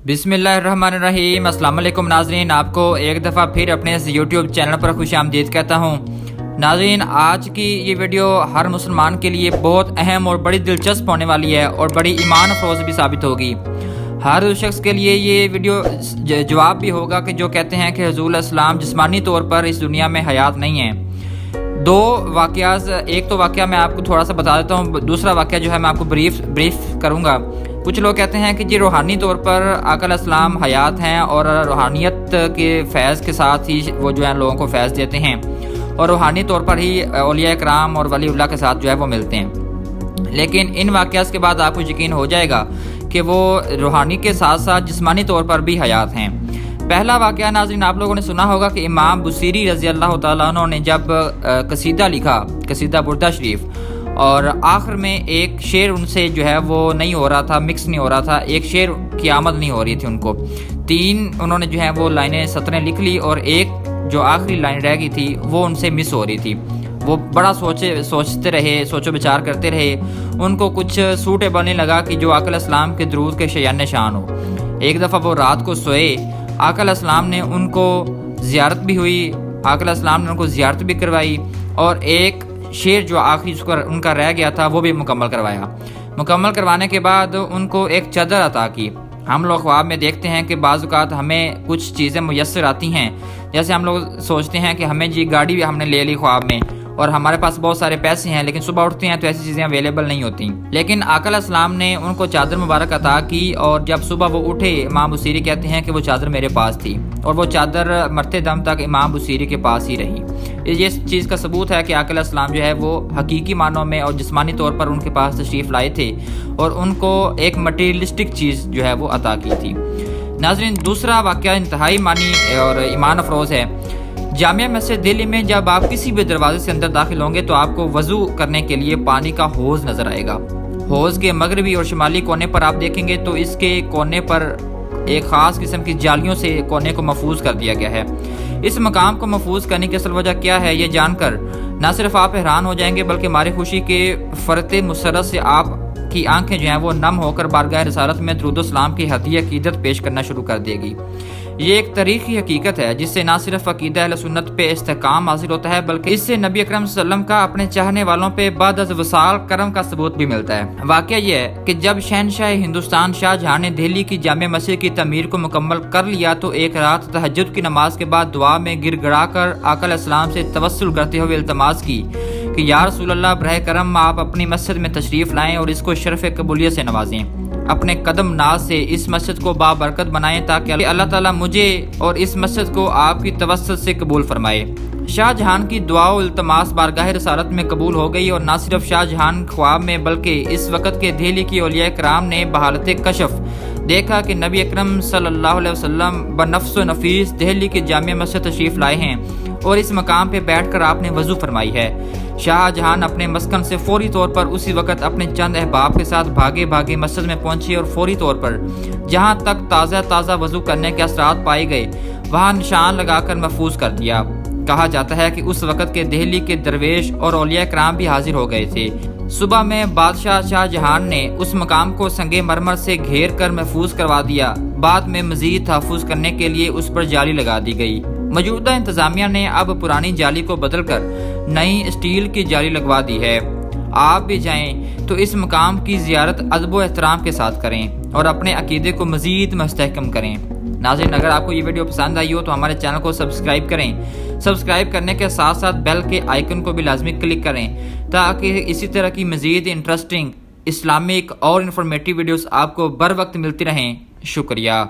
बिस्मिल्लाहिर्रहमानिर्रहीम। अस्सलाम वालेकुम नाज़रीन, आपको एक दफ़ा फिर अपने इस यूट्यूब चैनल पर खुशामदीद कहता हूँ। नाज़रीन, आज की ये वीडियो हर मुसलमान के लिए बहुत अहम और बड़ी दिलचस्प होने वाली है और बड़ी ईमान अफरोज़ भी साबित होगी। हर उस शख्स के लिए ये वीडियो जवाब भी होगा कि जो कहते हैं कि हुज़ूर इस्लाम जिस्मानी तौर पर इस दुनिया में हयात नहीं है। दो वाक़यात, एक तो वाक़या मैं आपको थोड़ा सा बता देता हूँ, दूसरा वाक़या जो है मैं आपको ब्रीफ करूँगा। कुछ लोग कहते हैं कि जी रूहानी तौर पर आका अलैहिस्सलाम हयात हैं और रूहानियत के फैज़ के साथ ही वो जो है लोगों को फैज़ देते हैं और रूहानी तौर पर ही औलिया कराम और वलीउल्लाह के साथ जो है वो मिलते हैं। लेकिन इन वाक़यात के बाद आपको यकीन हो जाएगा कि वो रूहानी के साथ साथ जिस्मानी तौर पर भी हयात हैं। पहला वाक़या नाज़रीन, आप लोगों ने सुना होगा कि इमाम बुसीरी रज़ी अल्लाह तआला अन्हु ने जब कसीदा लिखा, कसीदा बुर्दा शरीफ, और आखिर में एक शेर उनसे जो है वो नहीं हो रहा था, मिक्स नहीं हो रहा था, एक शेर की आमद नहीं हो रही थी उनको। तीन उन्होंने जो है वो लाइनें सतरें लिख ली और एक जो आखिरी लाइन रह गई थी वो उनसे मिस हो रही थी। वो बड़ा सोचते रहे, सोचो विचार करते रहे, उनको कुछ सूटेबल नहीं लगा कि जो आका अलैहिस्सलाम के दुरूद के शयान शान हो। एक दफ़ा वो रात को सोए, आका अलैहिस्सलाम ने उनको ज़ियारत भी हुई, आका अलैहिस्सलाम ने उनको ज़ियारत भी करवाई और एक शेर जो आखिरी उनका रह गया था वो भी मुकम्मल करवाया। मुकम्मल करवाने के बाद उनको एक चादर अता की। हम लोग ख्वाब में देखते हैं कि बाज़ औक़ात हमें कुछ चीज़ें मुयस्सर आती हैं, जैसे हम लोग सोचते हैं कि हमें जी गाड़ी भी हमने ले ली ख्वाब में और हमारे पास बहुत सारे पैसे हैं, लेकिन सुबह उठते हैं तो ऐसी चीज़ें अवेलेबल नहीं होती। लेकिन आका अलैहिस्सलाम ने उनको चादर मुबारक अता की और जब सुबह वो उठे, इमाम बुसीरी कहते हैं कि वो चादर मेरे पास थी और वो चादर मरते दम तक इमाम बुसीरी के पास ही रही। ये चीज़ का सबूत है कि आका अलैहिस्सलाम जो है वो हकीकी मानों में और जिस्मानी तौर पर उनके पास तशरीफ़ लाए थे और उनको एक मटीरियलिस्टिक चीज़ जो है वो अता की थी। नाज़रीन, दूसरा वाक़या इंतहाई मानी और ईमान अफरोज़ है। जामिया मस्जिद दिल्ली में जब आप किसी भी दरवाजे से अंदर दाखिल होंगे तो आपको वज़ू करने के लिए पानी का हौज़ नज़र आएगा। हौज़ के मगरबी और शुमाली कोने पर आप देखेंगे तो इसके कोने पर एक ख़ास किस्म की जालियों से कोने को महफूज कर दिया गया है। इस मकाम को महफूज करने की असल वजह क्या है, ये जानकर न सिर्फ आप हैरान हो जाएंगे बल्कि मारे खुशी के फ़रते मुसरत से आप की आंखें जो हैं वो नम होकर बारगाह रिसालत में दुरूद व सलाम की हदीय अक़ीदत पेश करना शुरू कर देगी। ये एक तारीख़ी हकीकत है जिससे ना सिर्फ अक़ीदा अहले सुन्नत पे इस्तेकाम हासिल होता है बल्कि इससे नबी अकरम सल्लल्लाहु अलैहि वसल्लम का अपने चाहने वालों पे बाद अज़ वसाल करम का सबूत भी मिलता है। वाक़या ये है कि जब शहनशाह हिंदुस्तान शाहजहां ने दिल्ली की जामिया मस्जिद की तमीर को मुकम्मल कर लिया तो एक रात तहज्जुद की नमाज के बाद दुआ में गिड़गिड़ा कर आका अलैहिस्सलाम से तवस्सुल करते हुए इल्तमास की कि या रसूल अल्लाह, बरह करम आप अपनी मस्जिद में तशरीफ़ लाएँ और इसको शरफ़ कबूलियत से नवाजें। अपने कदम नाज से इस मस्जिद को बाबरकत बनाएं ताकि अल्लाह ताला मुझे और इस मस्जिद को आपकी तवस्सुत से कबूल फरमाए। शाहजहां की दुआ और इल्तमास बारगाह रिसालत में कबूल हो गई और न सिर्फ शाहजहां ख्वाब में बल्कि इस वक्त के दिल्ली की औलिया कराम ने बहालत कशफ देखा कि नबी अकरम सल्लल्लाहु अलैहि वसल्लम बनफ्स व नफीस दिल्ली की जामिया मस्जिद तशरीफ़ लाए हैं और इस मकाम पे बैठकर आपने वज़ू फरमाई है। शाहजहां अपने मस्कन से फौरी तौर पर उसी वक्त अपने चंद अहबाब के साथ भागे भागे मस्जिद में पहुंचे और फौरी तौर पर जहां तक ताज़ा वज़ू करने के असरात पाए गए वहां निशान लगाकर महफूज कर दिया। कहा जाता है कि उस वक्त के दिल्ली के दरवेश और औलिया कराम भी हाजिर हो गए थे। सुबह में बादशाह शाहजहां ने उस मकाम को संगे मरमर से घेर कर महफूज करवा दिया। बाद में मजीद तहफ़्फ़ुज़ करने के लिए उस पर जाली लगा दी गई। मौजूदा इंतजामिया ने अब पुरानी जाली को बदलकर नई स्टील की जाली लगवा दी है। आप भी जाएं तो इस मकाम की ज़ियारत अदब व एहतराम के साथ करें और अपने अकीदे को मज़ीद मुस्तहकम करें। नाज़रीन, अगर आपको ये वीडियो पसंद आई हो तो हमारे चैनल को सब्सक्राइब करें। सब्सक्राइब करने के साथ साथ बेल के आइकन को भी लाजमी क्लिक करें ताकि इसी तरह की मज़ीद इंटरेस्टिंग इस्लामिक और इन्फॉर्मेटिव वीडियोस आपको बर वक्त मिलती रहें। शुक्रिया।